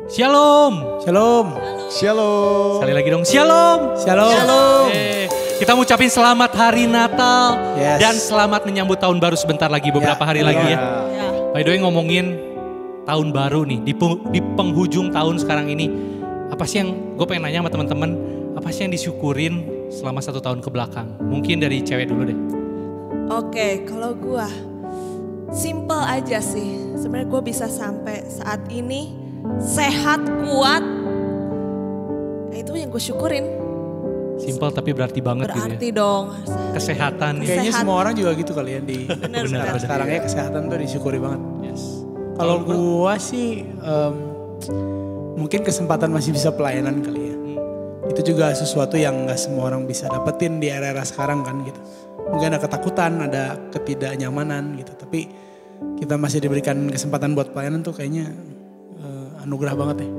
Shalom. Shalom. Shalom. Sekali lagi dong, shalom. Shalom. Shalom. Kita ngucapin selamat hari Natal. Yes. Dan selamat menyambut tahun baru sebentar lagi, beberapa hari lagi ya. By the way, ngomongin tahun baru nih, di penghujung tahun sekarang ini. Apa sih yang, gue pengen nanya sama teman-teman, apa sih yang disyukurin selama 1 tahun ke belakang? Mungkin dari cewek dulu deh. Oke, kalau gue simple aja sih. Sebenarnya gue bisa sampai saat ini sehat, kuat. Nah, itu yang gue syukurin. Simple tapi berarti banget berarti gitu ya. dong. Kesehatan. Kayaknya semua orang juga gitu kali ya di Bener. sekarang ya, kesehatan tuh disyukuri banget. Yes. Kalau gua sih mungkin kesempatan masih bisa pelayanan kali ya. Itu juga sesuatu yang gak semua orang bisa dapetin di era-era sekarang kan gitu. Mungkin ada ketakutan, ada ketidaknyamanan gitu. Tapi kita masih diberikan kesempatan buat pelayanan tuh kayaknya anugerah banget ya.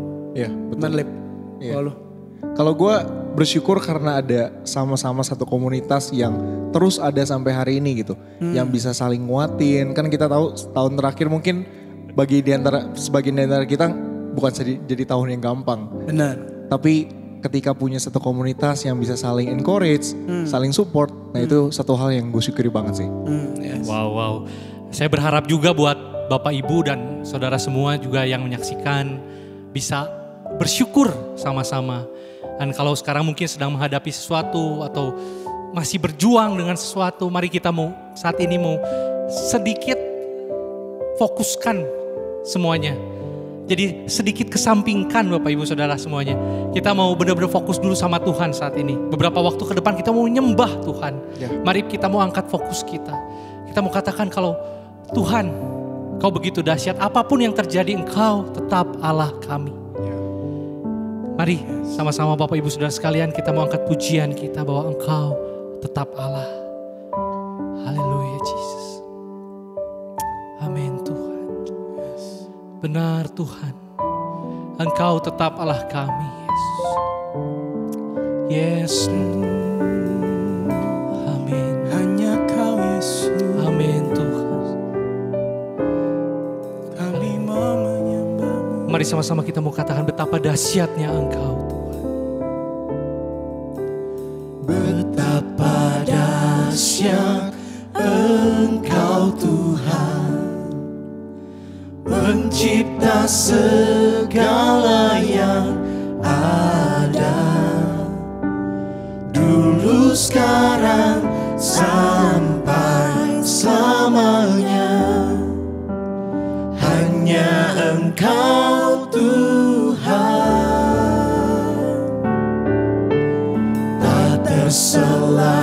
Iya, betul. Benar, Lip. Iya. Kalau lu? Kalau gue bersyukur karena ada sama-sama satu komunitas yang terus ada sampai hari ini gitu. Yang bisa saling nguatin. Kan kita tahu tahun terakhir mungkin sebagian di antara kita bukan jadi tahun yang gampang. Benar. Tapi ketika punya satu komunitas yang bisa saling encourage, saling support. Nah itu satu hal yang gue syukuri banget sih. Yes. Wow. Saya berharap juga buat Bapak Ibu dan saudara semua juga yang menyaksikan bisa bersyukur sama-sama. Dan kalau sekarang mungkin sedang menghadapi sesuatu atau masih berjuang dengan sesuatu, mari kita saat ini mau sedikit fokuskan semuanya. Jadi sedikit kesampingkan Bapak Ibu Saudara semuanya. Kita mau benar-benar fokus dulu sama Tuhan saat ini. Beberapa waktu ke depan kita mau nyembah Tuhan. Ya. Mari kita mau angkat fokus kita. Kita mau katakan kalau Tuhan, Engkau begitu dahsyat, apapun yang terjadi Engkau tetap Allah kami. Mari sama-sama Bapak Ibu Saudara sekalian kita mau angkat pujian kita bahwa Engkau tetap Allah. Haleluya Jesus. Amin Tuhan. Benar Tuhan. Engkau tetap Allah kami Yesus. Yes. Amin. Hanya Kau Yesus. Amin Tuhan. Kami mau menyembah-Mu. Mari sama-sama kita mau katakan betapa dahsyatnya Engkau Tuhan. Betapa dahsyat Engkau Tuhan, pencipta segala yang ada, dulu sekarang sampai selamanya. Hanya Engkau Tuhan, tak terselami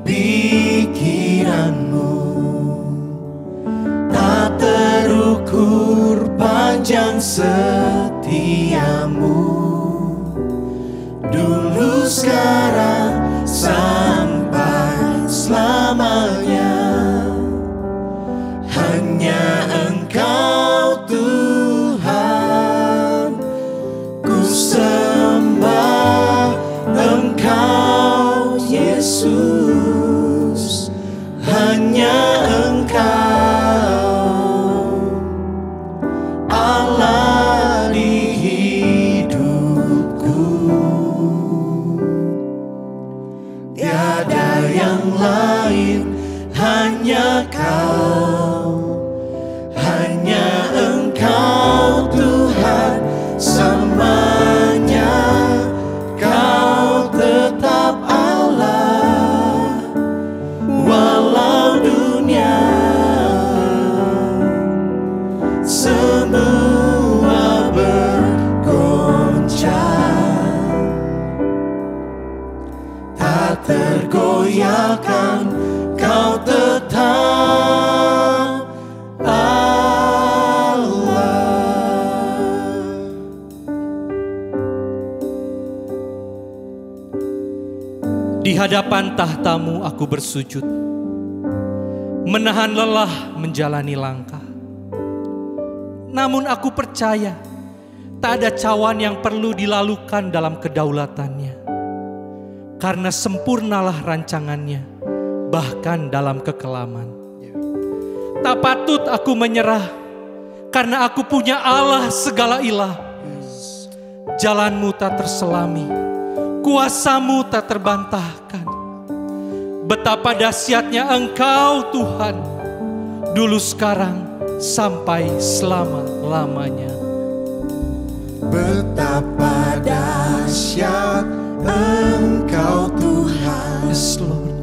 pikiranmu, tak terukur panjang setiamu, dulu sekarang sampai selamanya. Hanya Engkau Tuhan, ku sembah Engkau Yesus. Hanya Engkau Allah di hidupku, tiada yang lain, hanya Kau, hanya Engkau Tuhan selamanya. Kau tetap Allah, walau dunia semua bergoncang, tak tergoyahkan. Kau tetap Allah. Di hadapan tahtamu aku bersujud, menahan lelah menjalani langkah. Namun aku percaya tak ada cawan yang perlu dilalukan dalam kedaulatannya. Karena sempurnalah rancangannya, bahkan dalam kekelaman. Tak patut aku menyerah, Karena aku punya Allah segala ilah. Jalanmu tak terselami, kuasamu tak terbantahkan. Betapa dahsyatnya Engkau Tuhan, dulu sekarang sampai selama-lamanya. Betapa dahsyat Engkau Tuhan, Yes Lord.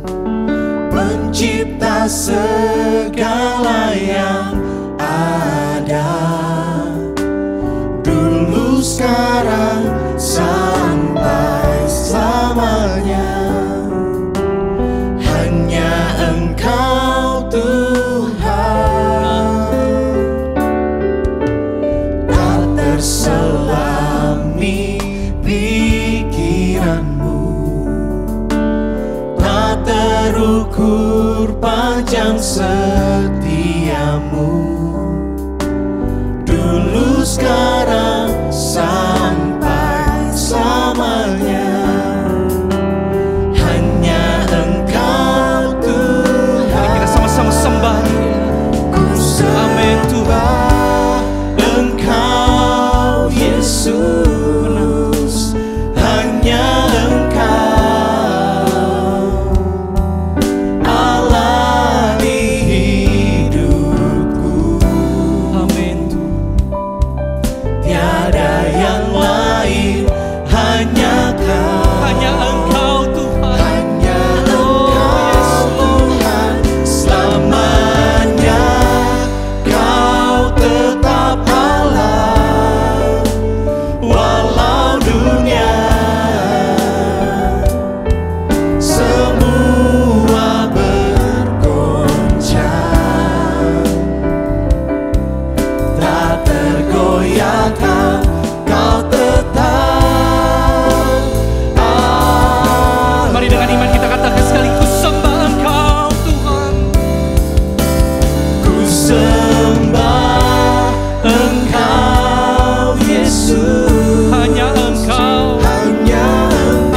Pencipta segala yang ada, dulu sekarang sampai selamanya. Hanya Engkau Tuhan, tak terselami pikiranmu, tak terukur panjang setiamu, dulu sekarang sampai selamanya. Hanya Engkau Tuhan. Mari kita sama-sama sembah Dia. Ku Amin Tuhan. Engkau Yesus, hanya Engkau Allah di hidupku. Amin Tuhan. Tiada yang lain, hanya Kau. Hanya Engkau Tuhan. Hanya Engkau Tuhan, selamanya Kau tetap Allah. Walau dunia semua bergoncang, tak tergoyahkan, Kau tetap Allah. Mari dengan iman kita katakan sekali, ku sembah Engkau Tuhan. Ku sembah Engkau Yesus, Hanya Engkau. hanya Engkau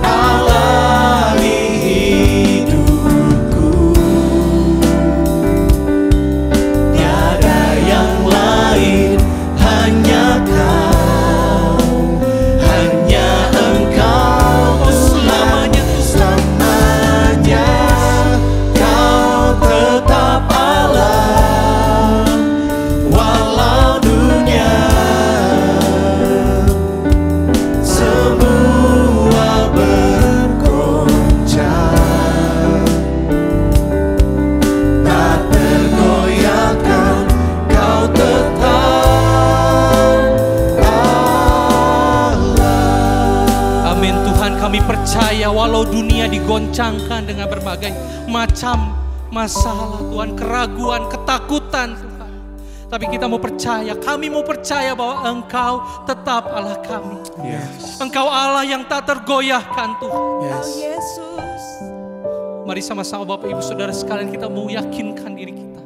Allah di hidupku. Tiada yang lain, hanya Kau. Hanya Engkau selamanya, selamanya Kau tetap Allah. Walau dunia semua bergoncang, tak tergoyahkan, Kau tetap Allah. Amin Tuhan, kami percaya walau dunia digoncangkan dengan berbagai macam masalah Tuhan, keraguan, ketakutan Tuhan. Tapi kita mau percaya, kami mau percaya bahwa Engkau tetap Allah kami. Engkau Allah yang tak tergoyahkan Tuhan. Engkau Yesus. Mari sama-sama Bapak Ibu Saudara sekalian kita mau yakinkan diri kita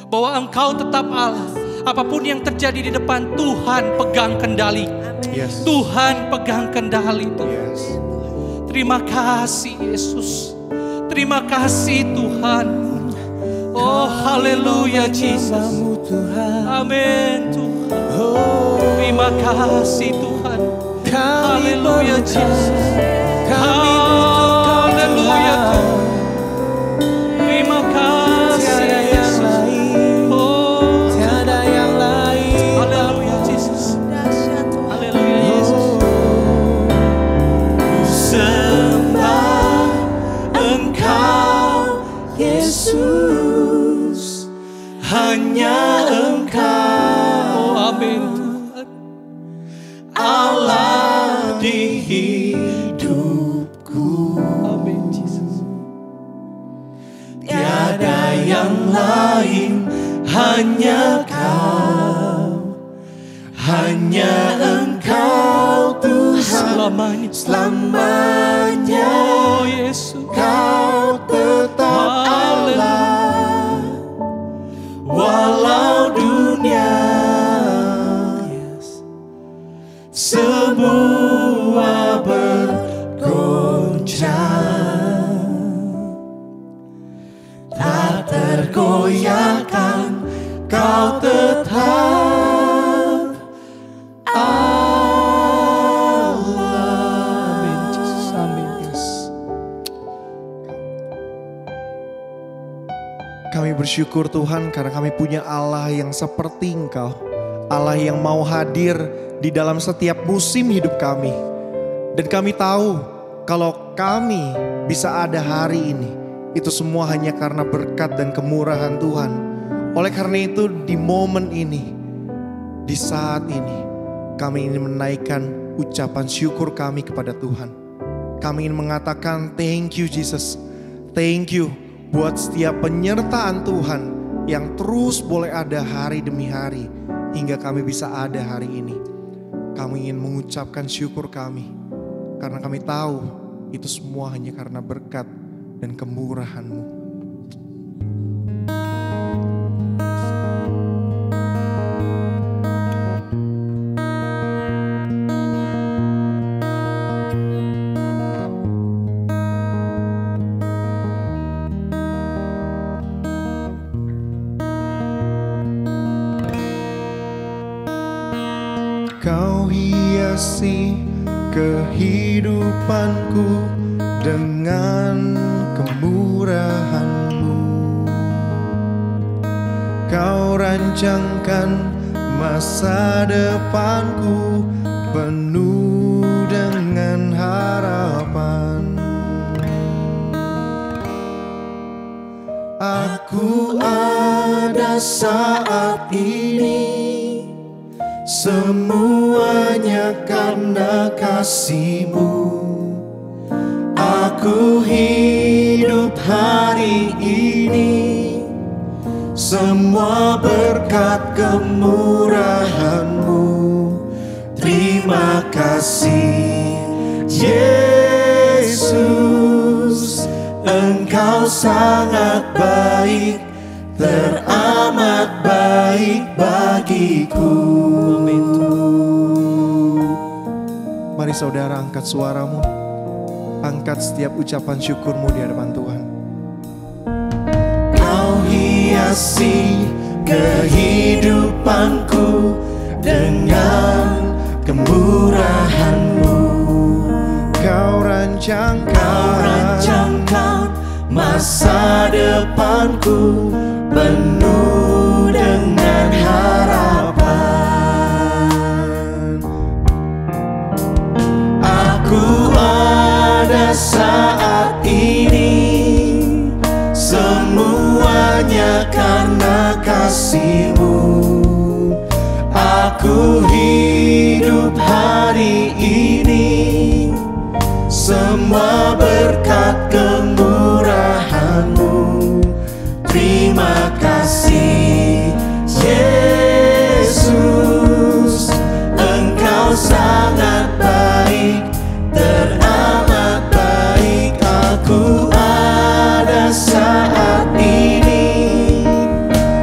bahwa Engkau tetap Allah. Apapun yang terjadi di depan, Tuhan pegang kendali. Amin. Tuhan pegang kendali Tuhan. Terima kasih Yesus. Terima kasih Tuhan. Oh haleluya Jesus. Amin Tuhan. Terima kasih Tuhan. Haleluya Jesus. Haleluya Tuhan. Terima kasih Yesus. Oh Tiada yang lain. haleluya Jesus. Dahsyat Tuhan. Haleluya Yesus. Ku sembah Engkau Yesus, hanya Engkau Oh amin Tuhan. Allah di hidupku. Amin Jesus. Tiada yang lain, hanya Kau. Hanya Engkau Tuhan, Selamanya. selamanya Oh Yesus. Kau tetap Allah. Walau dunia semua bergoncang, tak tergoyah Engkau tetap Allah. Amin, Yesus. Amin, Yesus. Kami bersyukur Tuhan karena kami punya Allah yang seperti Engkau. Allah yang mau hadir di dalam setiap musim hidup kami. Dan kami tahu kalau kami bisa ada hari ini, itu semua hanya karena berkat dan kemurahan Tuhan. Oleh karena itu di momen ini, di saat ini, kami ingin menaikkan ucapan syukur kami kepada Tuhan. Kami ingin mengatakan thank you Jesus. Thank you buat setiap penyertaan Tuhan yang terus boleh ada hari demi hari hingga kami bisa ada hari ini. Kami ingin mengucapkan syukur kami karena kami tahu itu semua hanya karena berkat dan kemurahan-Mu. Kau hiasi kehidupanku dengan kemurahan-Mu. Kau rancangkan masa depanku penuh dengan harapan. Aku ada saat ini, semuanya karena kasih-Mu. Aku hidup hari ini, semua berkat kemurahan-Mu. Terima kasih Yesus, Engkau sangat baik, teramat baik bagiku. Mari saudara angkat suaramu, angkat setiap ucapan syukurmu di hadapan Tuhan. Kau hiasi kehidupanku dengan kemurahan-Mu. Kau rancangkan masa depanku penuh dengan harapan. Aku ada saat ini, semuanya karena kasih-Mu. Aku hidup hari ini, semua berkat kemurahan-Mu. Terima kasih Yesus, Engkau sangat baik, teramat baik. Aku ada saat ini,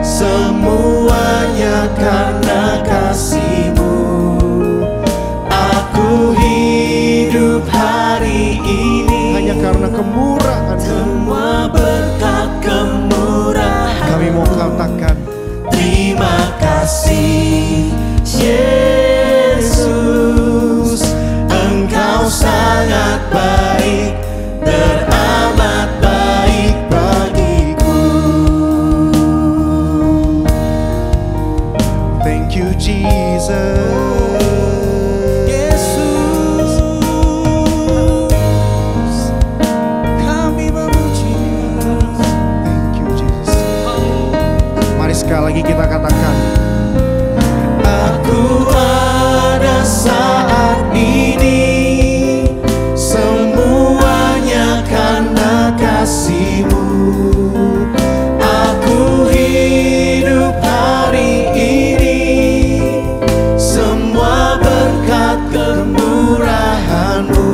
semuanya karena kasih-Mu. Aku hidup hari ini hanya karena kemurahan. semua berkat kemurahan. Kami mau katakan Terima kasih Yesus, Engkau sangat baik, teramat baik bagiku. thank you Jesus. Sekali lagi kita katakan, aku ada saat ini, semuanya karena kasih-Mu. Aku hidup hari ini, semua berkat kemurahan-Mu.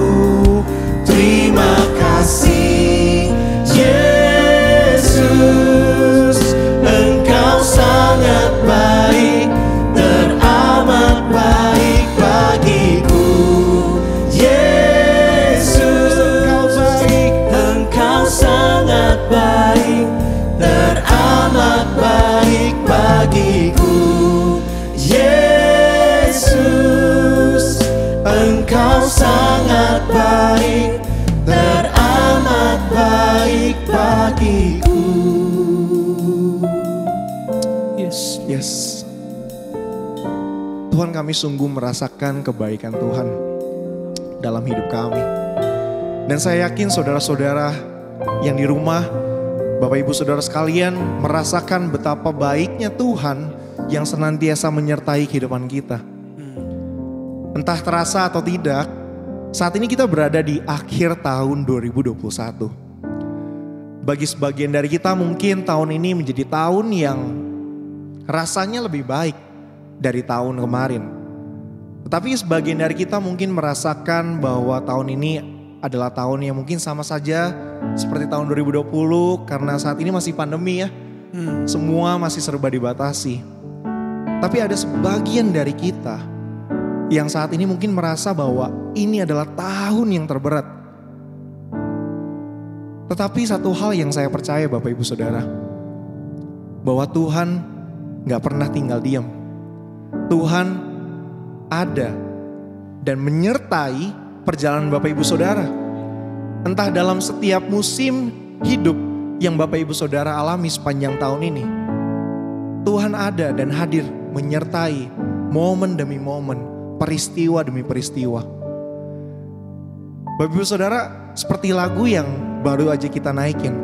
Terima kasih Yesus, Engkau sangat baik, teramat baik bagi bagiku. Yesus, Engkau sangat baik, teramat baik bagiku. Yes. Tuhan, kami sungguh merasakan kebaikan Tuhan dalam hidup kami. Dan saya yakin saudara-saudara yang di rumah, Bapak Ibu Saudara sekalian merasakan betapa baiknya Tuhan yang senantiasa menyertai kehidupan kita. Entah terasa atau tidak, saat ini kita berada di akhir tahun 2021. Bagi sebagian dari kita mungkin tahun ini menjadi tahun yang rasanya lebih baik dari tahun kemarin. Tetapi sebagian dari kita mungkin merasakan bahwa tahun ini adalah tahun yang mungkin sama saja seperti tahun 2020 karena saat ini masih pandemi ya. Semua masih serba dibatasi. Tapi ada sebagian dari kita yang saat ini mungkin merasa bahwa ini adalah tahun yang terberat. Tetapi satu hal yang saya percaya Bapak Ibu Saudara, bahwa Tuhan gak pernah tinggal diam. Tuhan ada dan menyertai perjalanan Bapak Ibu Saudara. Entah dalam setiap musim hidup yang Bapak Ibu Saudara alami sepanjang tahun ini, Tuhan ada dan hadir menyertai momen demi momen, peristiwa demi peristiwa. Bapak Ibu Saudara, seperti lagu yang baru aja kita naikin.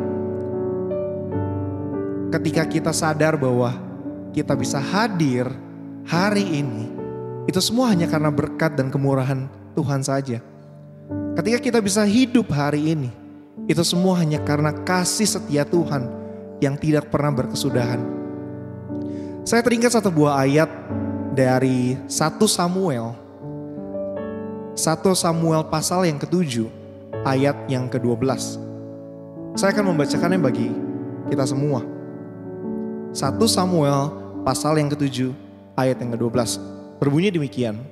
Ketika kita sadar bahwa kita bisa hadir hari ini, itu semua hanya karena berkat dan kemurahan Tuhan saja. Ketika kita bisa hidup hari ini, itu semua hanya karena kasih setia Tuhan yang tidak pernah berkesudahan. Saya teringat satu buah ayat dari 1 Samuel pasal yang ke-7 ayat yang ke-12. Saya akan membacakannya bagi kita semua. 1 Samuel pasal yang ke-7 ayat yang ke-12. Berbunyi demikian.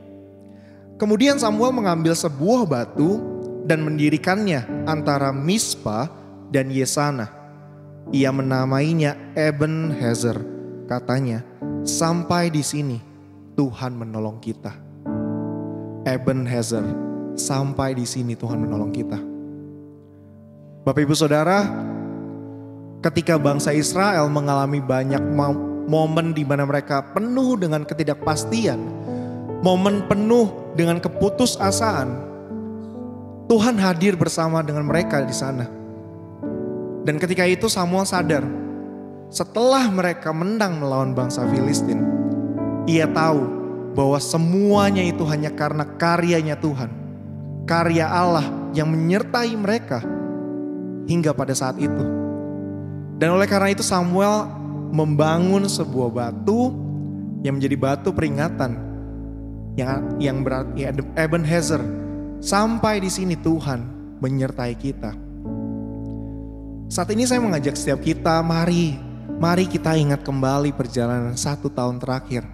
Kemudian Samuel mengambil sebuah batu dan mendirikannya antara Mispa dan Yesana. Ia menamainya Ebenhezer. Katanya, sampai di sini Tuhan menolong kita. Ebenhezer, sampai di sini Tuhan menolong kita. Bapak Ibu Saudara, ketika bangsa Israel mengalami banyak momen di mana mereka penuh dengan ketidakpastian, momen penuh dengan keputusasaan, Tuhan hadir bersama dengan mereka di sana. Dan ketika itu Samuel sadar, setelah mereka menang melawan bangsa Filistin, ia tahu bahwa semuanya itu hanya karena karyanya Tuhan, karya Allah yang menyertai mereka hingga pada saat itu. Dan oleh karena itu Samuel membangun sebuah batu yang menjadi batu peringatan yang berarti Ebenhezer, sampai di sini Tuhan menyertai kita. Saat ini saya mengajak setiap kita, mari kita ingat kembali perjalanan 1 tahun terakhir.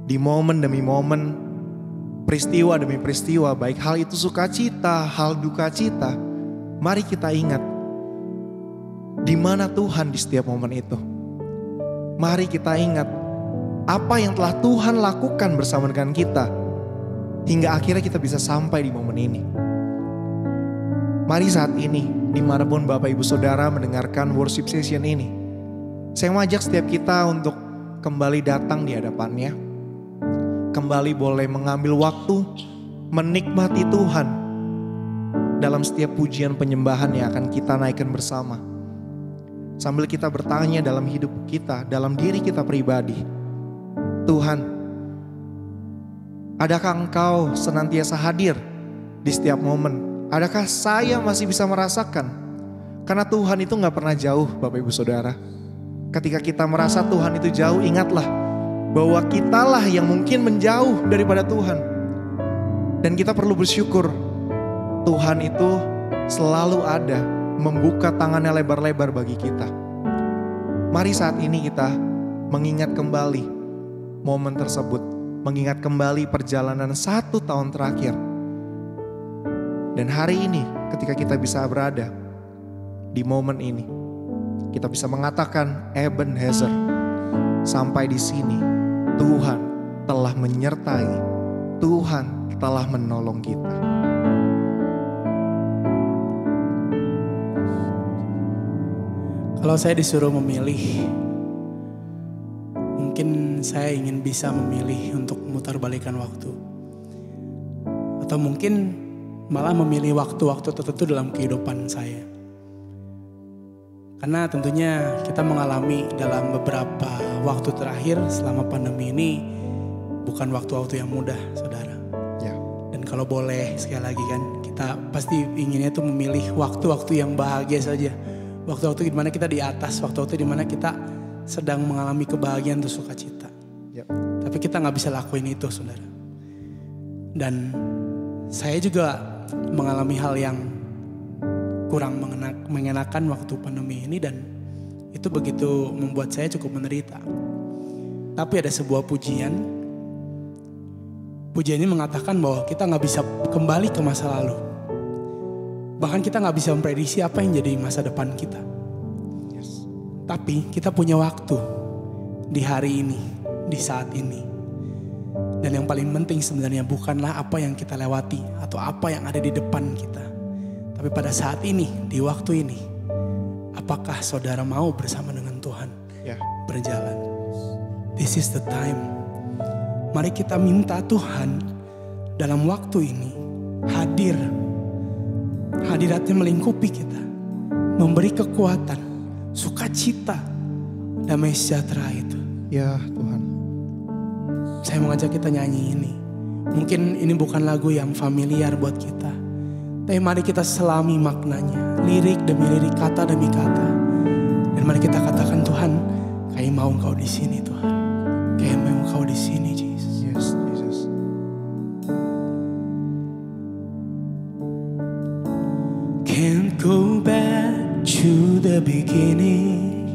Di momen demi momen, peristiwa demi peristiwa, baik hal itu sukacita, hal duka cita, mari kita ingat di mana Tuhan di setiap momen itu. Mari kita ingat apa yang telah Tuhan lakukan bersama dengan kita hingga akhirnya kita bisa sampai di momen ini. Mari saat ini, dimanapun Bapak Ibu Saudara mendengarkan worship session ini, saya mengajak setiap kita untuk kembali datang di hadapannya, kembali boleh mengambil waktu menikmati Tuhan dalam setiap pujian penyembahan yang akan kita naikkan bersama. Sambil kita bertanya dalam hidup kita, dalam diri kita pribadi, Tuhan, adakah Engkau senantiasa hadir di setiap momen? Adakah saya masih bisa merasakan? Karena Tuhan itu gak pernah jauh Bapak Ibu Saudara. Ketika kita merasa Tuhan itu jauh, ingatlah bahwa kitalah yang mungkin menjauh daripada Tuhan. Dan kita perlu bersyukur Tuhan itu selalu ada, membuka tangannya lebar-lebar bagi kita. Mari saat ini kita mengingat kembali momen tersebut, mengingat kembali perjalanan 1 tahun terakhir. Dan hari ini ketika kita bisa berada di momen ini, kita bisa mengatakan Ebenhezer, sampai di sini Tuhan telah menyertai, Tuhan telah menolong kita. Kalau saya disuruh memilih, mungkin saya ingin bisa memilih untuk memutarbalikkan waktu. Atau mungkin malah memilih waktu-waktu tertentu dalam kehidupan saya. Karena tentunya kita mengalami dalam beberapa waktu terakhir selama pandemi ini bukan waktu-waktu yang mudah, saudara. Ya. Dan kalau boleh sekali lagi kan, kita pasti inginnya tuh memilih waktu-waktu yang bahagia saja. Waktu-waktu di mana kita di atas, waktu-waktu di mana kita sedang mengalami kebahagiaan atau sukacita. Yep. Tapi kita nggak bisa lakuin itu, saudara. Dan saya juga mengalami hal yang kurang mengenakan waktu pandemi ini, dan itu begitu membuat saya cukup menderita. Tapi ada sebuah pujian. Pujian ini mengatakan bahwa kita nggak bisa kembali ke masa lalu. Bahkan kita nggak bisa memprediksi apa yang jadi masa depan kita. Yes. Tapi kita punya waktu di hari ini, di saat ini. Dan yang paling penting sebenarnya bukanlah apa yang kita lewati atau apa yang ada di depan kita. Tapi pada saat ini, di waktu ini, apakah saudara mau bersama dengan Tuhan berjalan? This is the time. Mari kita minta Tuhan dalam waktu ini hadir. Hadiratnya melingkupi kita, memberi kekuatan, sukacita, damai sejahtera itu. Ya Tuhan. Saya mengajak kita nyanyi ini. Mungkin ini bukan lagu yang familiar buat kita, tapi mari kita selami maknanya, lirik demi lirik, kata demi kata. Dan mari kita katakan, Tuhan, kami mau Engkau di sini, Tuhan. Kami mau Engkau di sini, Jesus. Yes, Jesus. Can't go back to the beginning.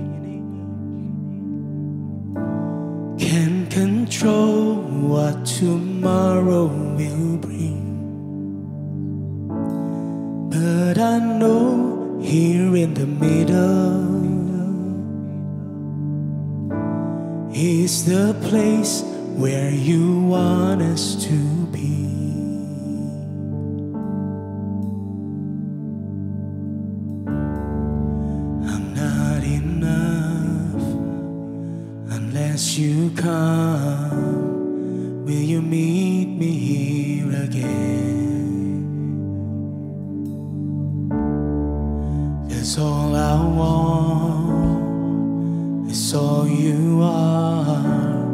Can't control what tomorrow will bring. But I know here in the middle is the place where you want us to be. Unless you come, will you meet me here again? 'Cause all I want is all you are.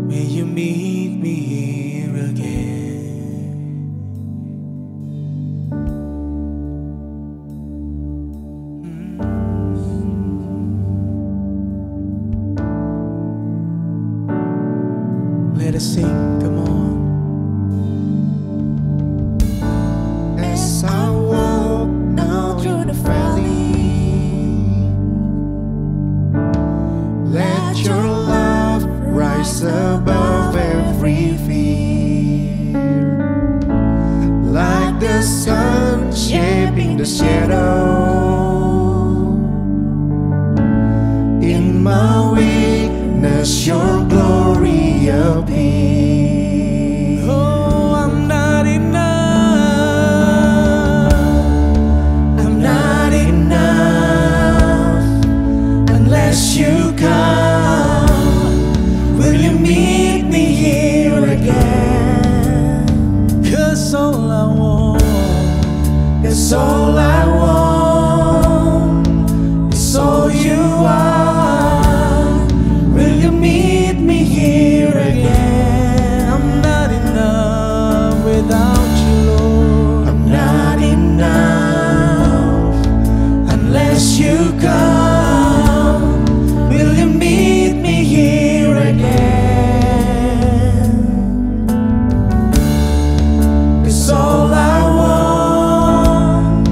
Will you meet me here again? Let us sing, come on. As I walk now through the valley, let your love rise above every fear. Like the sun shaping the shadow, in my weakness your glory appear. Oh, I'm not enough. I'm not enough unless you come. Will you meet me here again? 'Cause all I want, 'Cause all I want is all you are. Will you meet me here again? I'm not enough without you, Lord. I'm not enough unless you come. Will you meet me here again? 'Cause all I want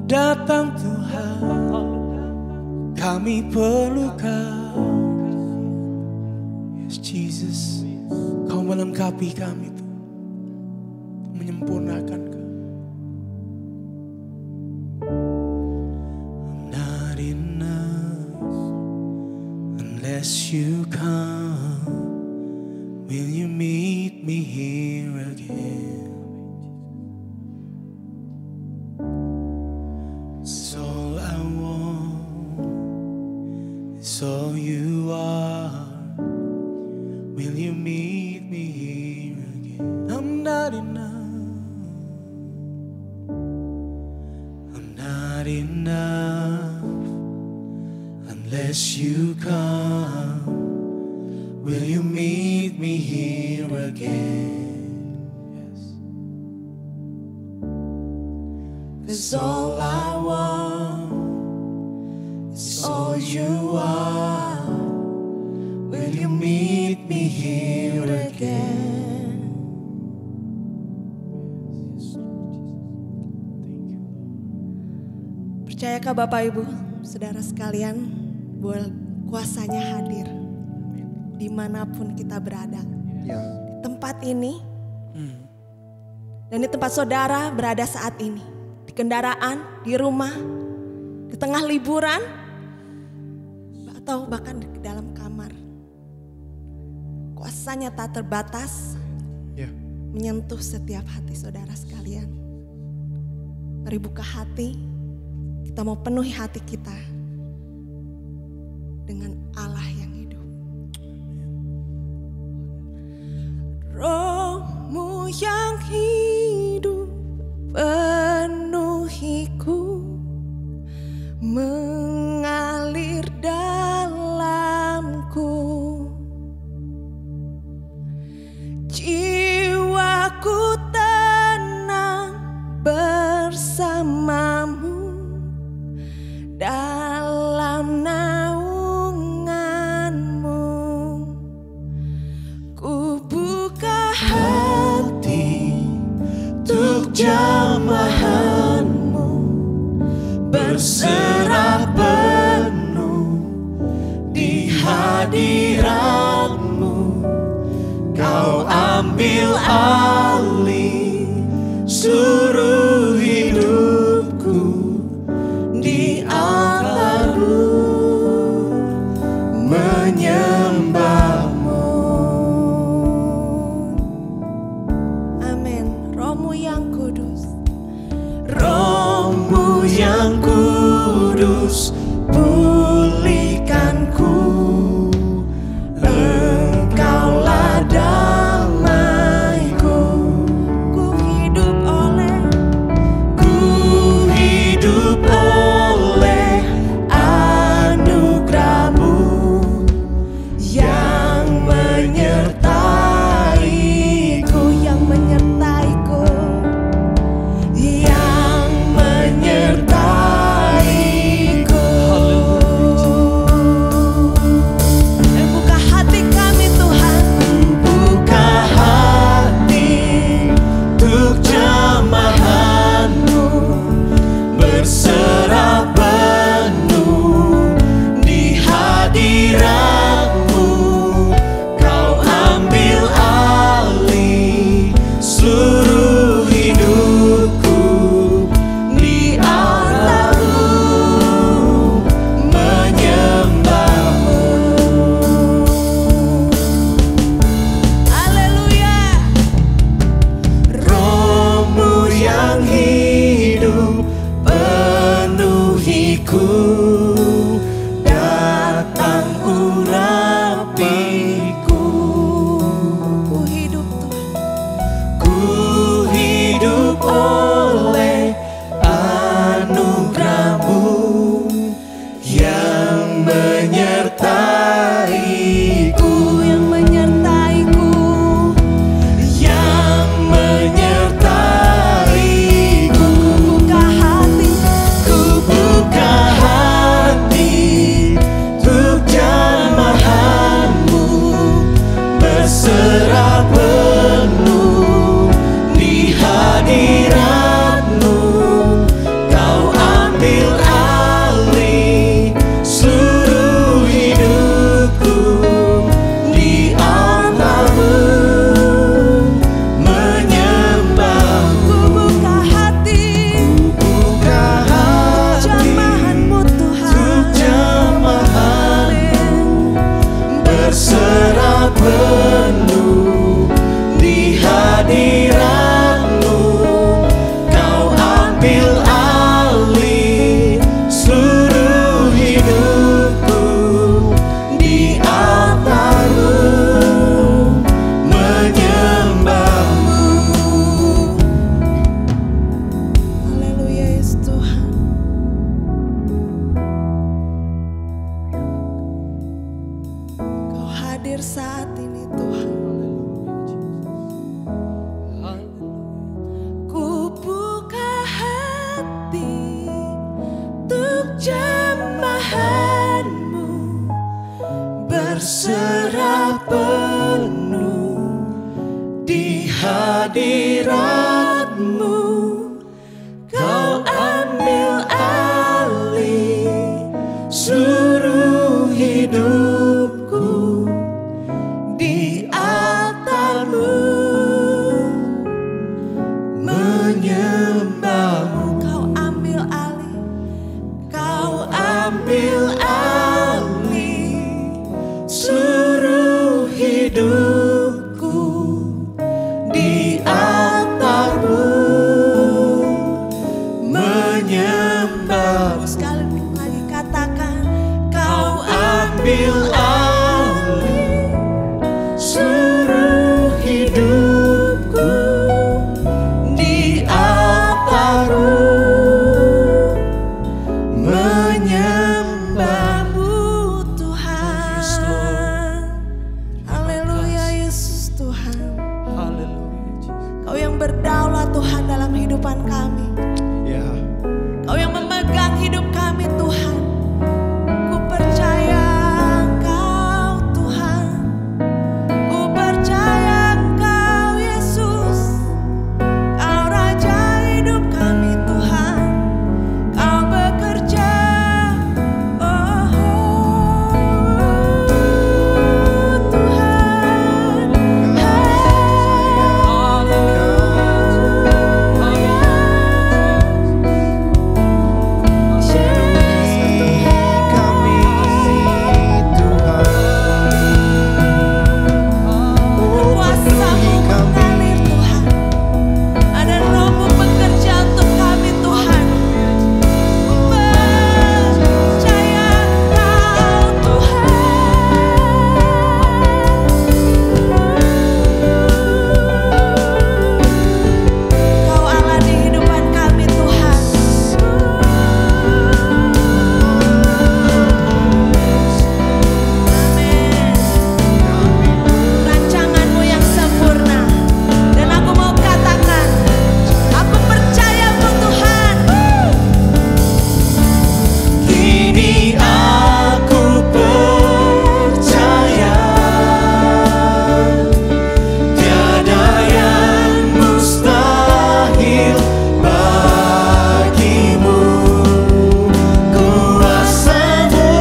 datang Tuhan, kami perlu Kau. Yes Jesus, Kau melengkapi kami Tuhan, menyempurnakan Kau. I'm not enough unless you come. Will you meet me here again? It's all I want, it's all you are. Will you meet me here again? I'm not enough, I'm not enough unless you come. Will you meet me here again? Yes. 'Cause all I want is all you are. Will you meet me here again? Percayakah Bapak Ibu, saudara sekalian, bahwa kuasanya hadir dimanapun kita berada. Ya. Di tempat ini dan di tempat saudara berada saat ini. Di kendaraan, di rumah, di tengah liburan, atau bahkan di dalam kamar. Kuasanya tak terbatas menyentuh setiap hati saudara sekalian. Mari buka hati, kita mau penuhi hati kita dengan Allah yang hidup. Roh-Mu yang hidup penuhiku, mengalir dalamku. Jiwaku tenang bersamamu dalam naunganmu. Ku buka hati untuk jamahanmu, berserah penuh di hadiratmu. Kau ambil alih seluruh hidupku, di altarmu menyembahmu. Amin. Roh-Mu yang kudus, Roh-Mu yang kudus, pulihkanku. Engkaulah damaiku. Ku hidup oleh anugerah-Mu yang menyertaiku, yang menyertaiku, yang menyertaiku. hadirat-Mu, Kau ambil alih seluruh hidupku di altar-Mu, menyembah-Mu. Kau ambil alih, Kau Ambil alih seluruh hidupku di altar-Mu, menyembah. sekali lagi katakan, Kau ambil alih seluruh hidupku di altar-Mu, menyembah-Mu. Tuhan. Haleluya Yesus Tuhan. Kau yang berdaulat Tuhan dalam kehidupan kami. Ya. Kau yang memegang hidup kami Tuhan. Ku percaya Engkau Tuhan. Ku percaya Engkau Yesus. Kau Raja hidup kami Tuhan. Kau bekerja. Oh Tuhan. Kami Tuhan, Kuasa-Mu mengalir Tuhan. Ada Roh-Mu bekerja untuk kami Tuhan. Ku percaya Engkau Tuhan. Kau Allah di hidupan kami Tuhan. Amin. Rancangan-Mu yang sempurna. Dan aku mau katakan, aku percaya-Mu Tuhan. kini aku percaya tiada yang mustahil bagimu. Kuasa-Mu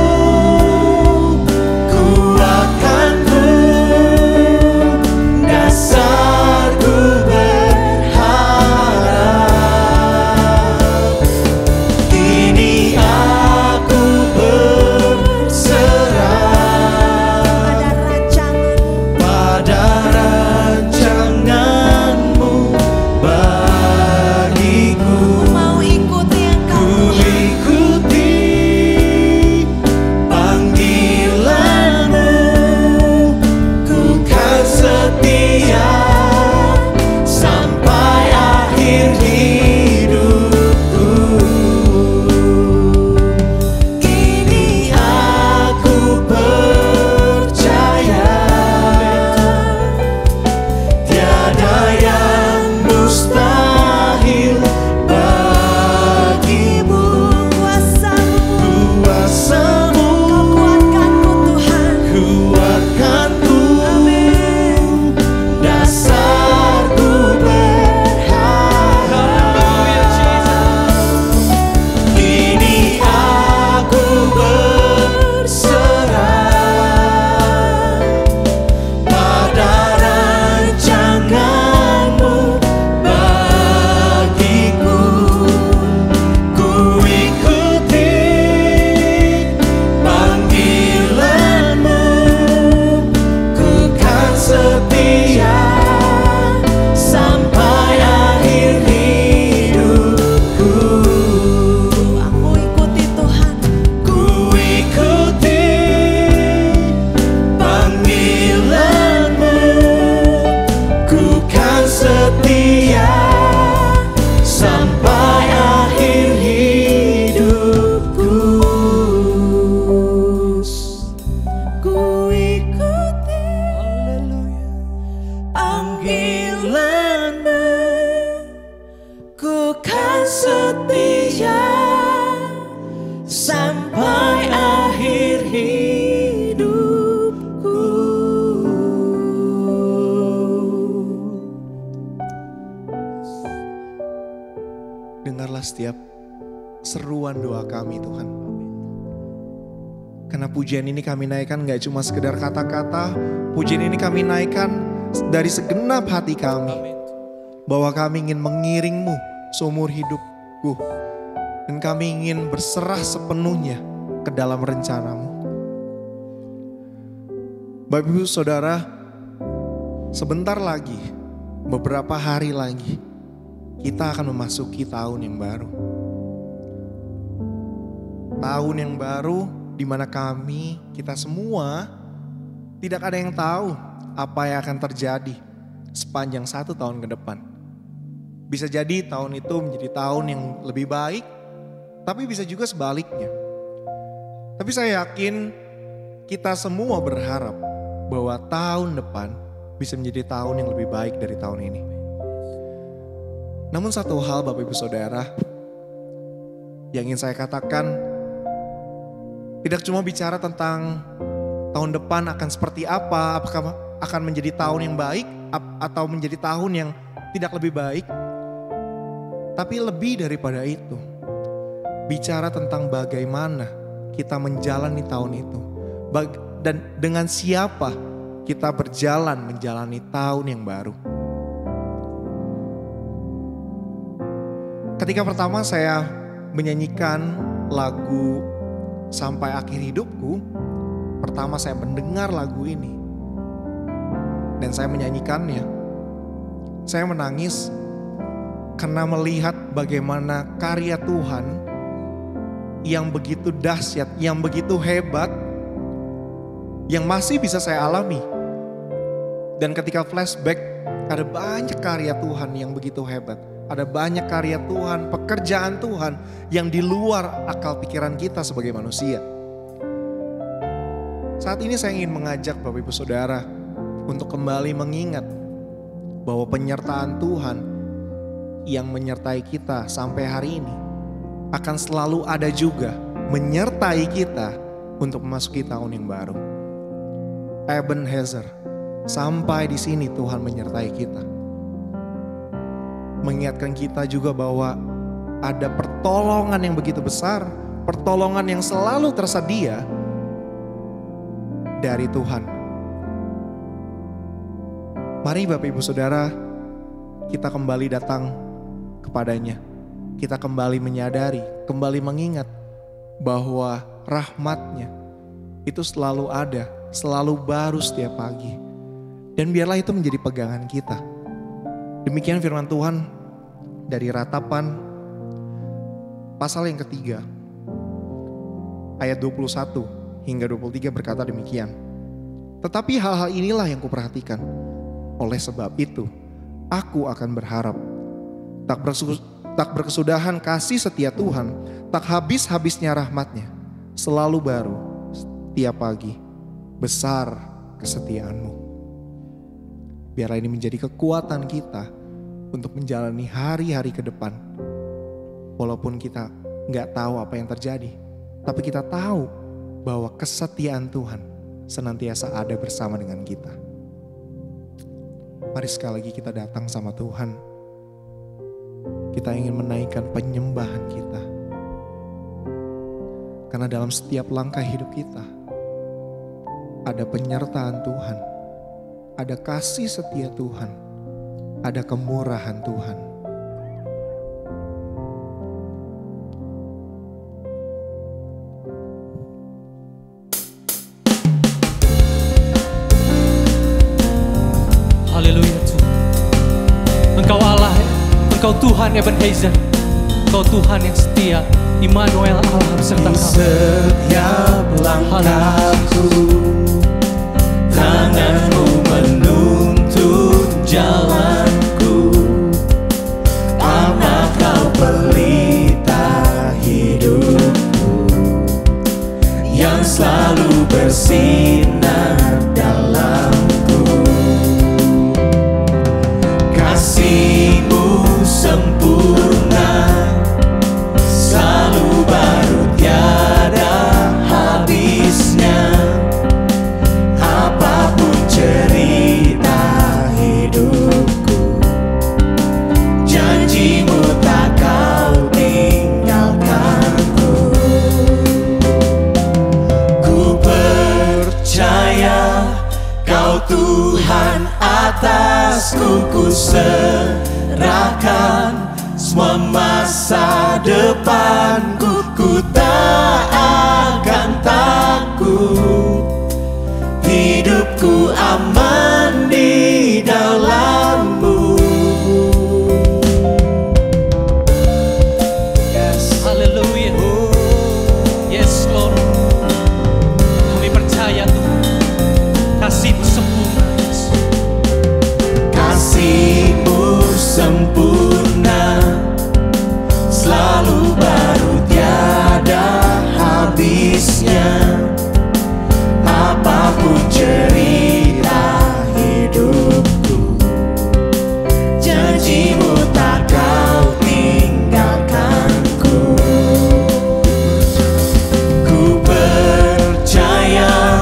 kuatkanku, dasarku berharap. Kini aku berserah Ada rancangan-Mu. pada rancangan-Mu bagiku. Mau ikuti Engkau Ku Tuhan. ikuti panggilan-Mu, ku kan setia sampai akhir hidupku. Kini aku percaya tiada yang mustahil bagimu. Kuasa-Mu. Kuasa-Mu Kuatkanku Tuhan. kuatkanku, Amin. dasarku berharap. Kini aku berserah pada rancangan-Mu bagiku. Ku ikuti panggilan-Mu, ku kan setia sampai akhir hidupku. Aku ikuti Tuhan. Ku ikuti panggilan-Mu, ku kan setia sampai akhir hidupku. Ku ikuti panggilan-Mu, ku kan setia sampai akhir hidupku. setiap seruan doa kami Tuhan. Karena pujian ini kami naikkan gak cuma sekedar kata-kata, pujian ini kami naikkan dari segenap hati kami. Bahwa kami ingin mengiring-Mu seumur hidupku. Dan kami ingin berserah sepenuhnya ke dalam rencana-Mu. Bapak Ibu Saudara, sebentar lagi, beberapa hari lagi, kita akan memasuki tahun yang baru. Tahun yang baru di mana kita semua tidak ada yang tahu apa yang akan terjadi sepanjang 1 tahun ke depan. Bisa jadi tahun itu menjadi tahun yang lebih baik, tapi bisa juga sebaliknya. Tapi saya yakin kita semua berharap bahwa tahun depan bisa menjadi tahun yang lebih baik dari tahun ini. Namun satu hal Bapak Ibu Saudara yang ingin saya katakan, tidak cuma bicara tentang tahun depan akan seperti apa, apakah akan menjadi tahun yang baik atau menjadi tahun yang tidak lebih baik. Tapi lebih daripada itu, bicara tentang bagaimana kita menjalani tahun itu. Dan dengan siapa kita berjalan menjalani tahun yang baru. Ketika pertama saya menyanyikan lagu Sampai Akhir Hidupku, pertama saya mendengar lagu ini dan saya menyanyikannya. Saya menangis karena melihat bagaimana karya Tuhan yang begitu dahsyat, yang begitu hebat, yang masih bisa saya alami. Dan ketika flashback, ada banyak karya Tuhan yang begitu hebat. Ada banyak karya Tuhan, pekerjaan Tuhan yang di luar akal pikiran kita sebagai manusia. Saat ini saya ingin mengajak Bapak Ibu Saudara untuk kembali mengingat bahwa penyertaan Tuhan yang menyertai kita sampai hari ini akan selalu ada juga menyertai kita untuk memasuki tahun yang baru. Ebenezer, sampai di sini Tuhan menyertai kita. Mengingatkan kita juga bahwa ada pertolongan yang begitu besar, pertolongan yang selalu tersedia dari Tuhan. Mari Bapak Ibu Saudara, kita kembali datang kepadanya. Kita kembali menyadari, kembali mengingat bahwa rahmat-Nya itu selalu ada, selalu baru setiap pagi. Dan biarlah itu menjadi pegangan kita. Demikian firman Tuhan dari Ratapan pasal yang ketiga ayat 21 hingga 23 berkata demikian. Tetapi hal-hal inilah yang kuperhatikan. Oleh sebab itu aku akan berharap. Tak berkesudahan kasih setia Tuhan, tak habis-habisnya rahmat-Nya. Selalu baru setiap pagi, besar kesetiaan-Mu. Biarlah ini menjadi kekuatan kita untuk menjalani hari-hari ke depan. Walaupun kita gak tahu apa yang terjadi, tapi kita tahu bahwa kesetiaan Tuhan senantiasa ada bersama dengan kita. Mari sekali lagi kita datang sama Tuhan. Kita ingin menaikkan penyembahan kita. Karena dalam setiap langkah hidup kita ada penyertaan Tuhan, ada kasih setia Tuhan, ada kemurahan Tuhan. Haleluya Tuhan. Engkau Allah, Engkau Tuhan Ebenezer, Engkau Tuhan yang setia, Immanuel Allah beserta kami. Setiap langkahku, tangan-Mu menuntun jalanku. Tanah Kau pelita hidupku, yang selalu bersinar dalamku. Kasih-Mu sempurna, selalu baru tiada habisnya. Apapun cerita hidupku, masa depanku, ku tak akan takut. Hidupku aman di dalam-Mu. Yes. Haleluya. Yes Lord. Kami percaya Tuhan, kasih-Mu sempurna. Yes. Kasih-Mu sempurna, selalu baru tiada habisnya. Apapun cerita hidupku, janji-Mu tak Kau tinggalkanku. Ku percaya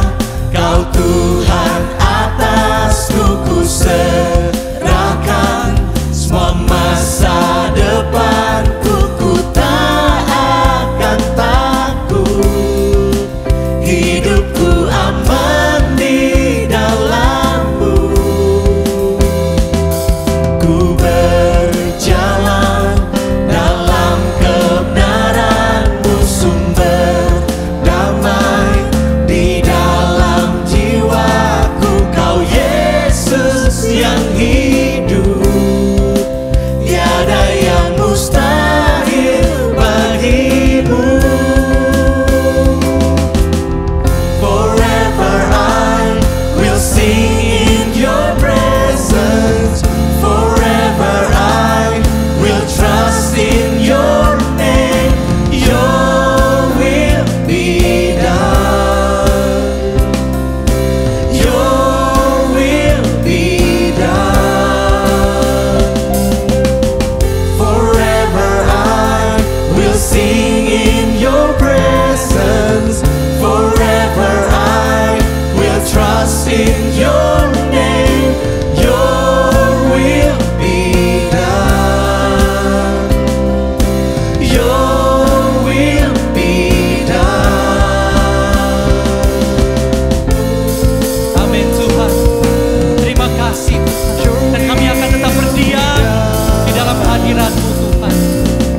Kau Tuhan atasku, ku serahkan semua masa depanku, ku tak akan takut. Hidupku aman di dalam-Mu. Ku berjalan dalam kebenaran-Mu, sumber damai di dalam jiwaku. Kau Yesus yang hidup, tiada yang mustahil bagi-Mu. Forever I will sing in Your presence. Forever I will trust in Your name. Your will be done. Your will be done. Forever I will sing in Your presence. Forever I will trust in Your name. Your will be done. Your will be done. Amin Tuhan. Terima kasih Tuhan. Dan kami akan tetap berdiam di dalam hadirat-Mu Tuhan.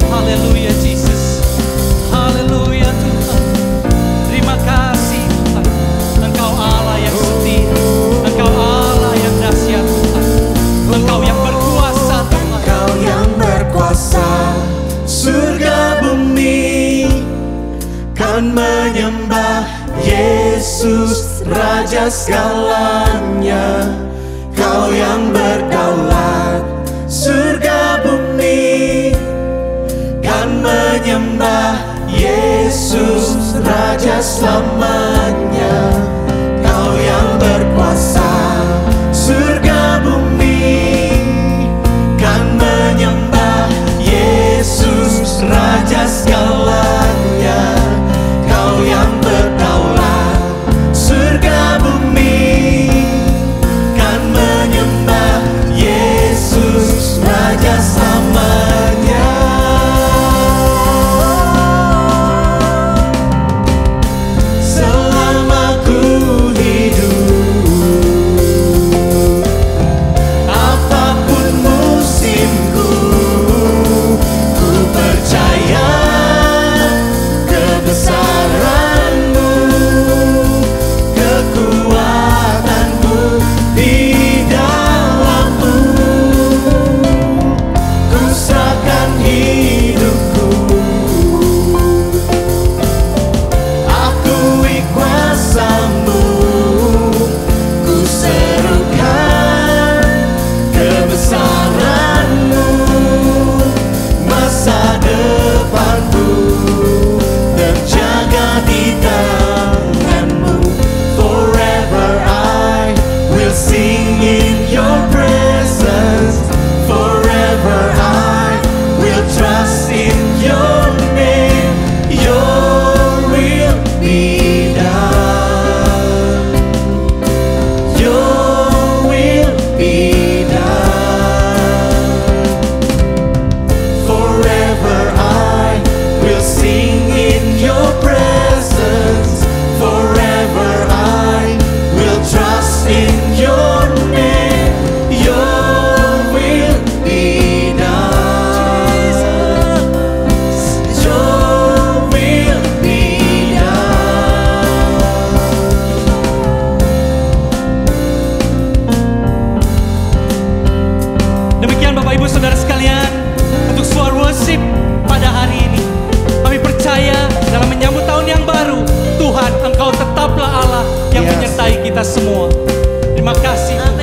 Haleluya Jesus. Haleluya Tuhan. Terima kasih Tuhan. Engkau Allah yang setia. Engkau Allah yang dahsyat Tuhan. Engkau yang berkuasa Tuhan. Kau yang berkuasa, surga bumi kan menyembah Yesus Raja segalanya. Kau yang berdaulat, surga bumi kan menyembah Yesus Raja selamanya. Kau yang berkuasa, surga bumi kan menyembah Yesus Raja segalanya. Kau yang berdaulat, surga bumi kan menyembah Yesus Raja selamanya. Selama yang menyertai kita semua. Terima kasih Tuhan.